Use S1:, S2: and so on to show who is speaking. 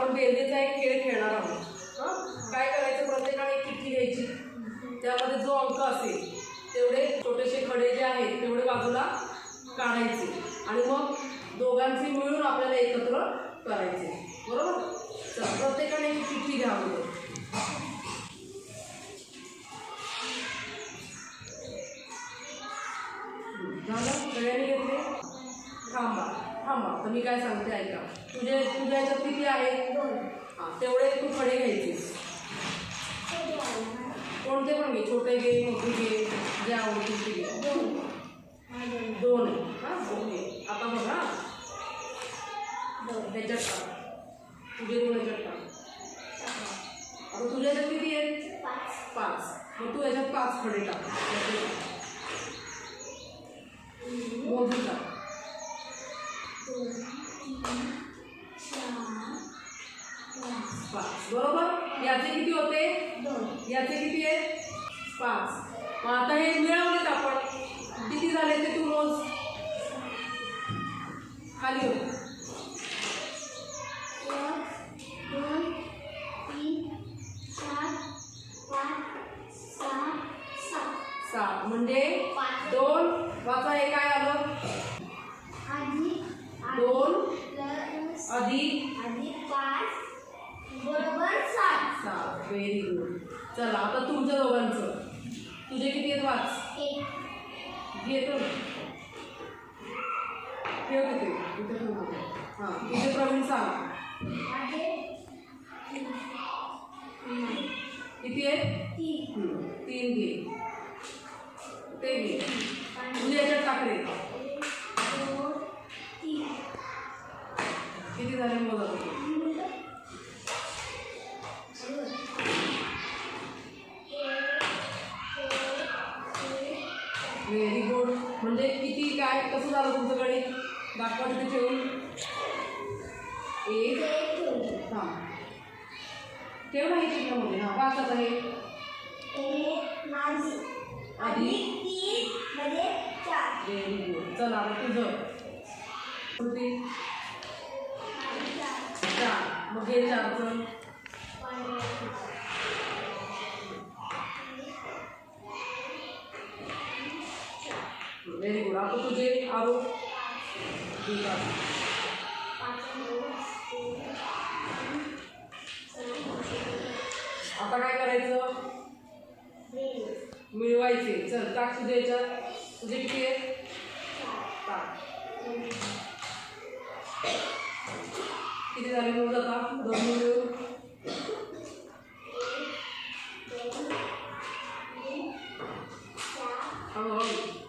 S1: आपण बेरजेचा एक खेळ खेळणार आहोत. काय करायचं, प्रत्येकाने एक चिठ्ठी घ्यायची, त्यामध्ये जो अंक असेल तेवढे छोटेसे खडे जे आहेत तेवढे बाजूला काढायचे आणि मग दोघांची मिळून आपल्याला एकत्र करायचे. बरोबर. तर प्रत्येकाने एक चिठ्ठी घ्यावी. झालं, सगळ्यांनी घेतले. थांबा थांबा, तर मी काय सांगते ऐका. तुझ्या ह्याच्यात किती आहे? 2. तेवढे तू खडे घ्यायचे. कोणते पण घे, छोटे घे, मोठे घे, जे आवडतील ते घे. 2 आहे. ओके. आता बघा, ह्याच्यात टाक. तुझे 2 ह्याच्यात टाक. आता तुझ्या ह्याच्यात किती आहेत? 5. मग तू ह्याच्यात 5 खडे टाक. मोजून टाक. 2, 3, 4, 5. बरोबर. याचे किती होते? 2. याचे किती आहेत? 5. मग आता हे मिळवलेत आपण. किती झाले ते तू मोज. खाली होते. 1, 2, 3, 4, 5, 6, 7. म्हणजे 2 वाचा. हे काय आलं? 2 अधिक 5 बरोबर 7. Very good. चला आता तुमच्या दोघांचं. तुझे किती आहेत वाच. 1 घेतो. ठेव तिथे. इथे ठेव. हां, तुझे प्रवीण सांग. किती आहे? 3 घे. ते घे. तुझ्या याच्यात टाकले. 2, 3. किती झाले मोजा तुम्ही. Very good. म्हणजे किती काय कसं झालं तुमचं गणित? दाखवा तिथे ठेवून. 1 हां ठेव नाही चिन्हामध्ये. हां वाच आता हे. 1 अधिक 3 म्हणजे 4. Very good. चला आता तुझं. 4. मग हे 4चं. Very good. आता तुझे आरोप. आता काय करायचं? मिळवायचे. चल टाक तुझ्या याच्यात. तुझे किती आहे? 7. किती झाले मोज आता? 2 मिळून. 1, 2, 3, 4.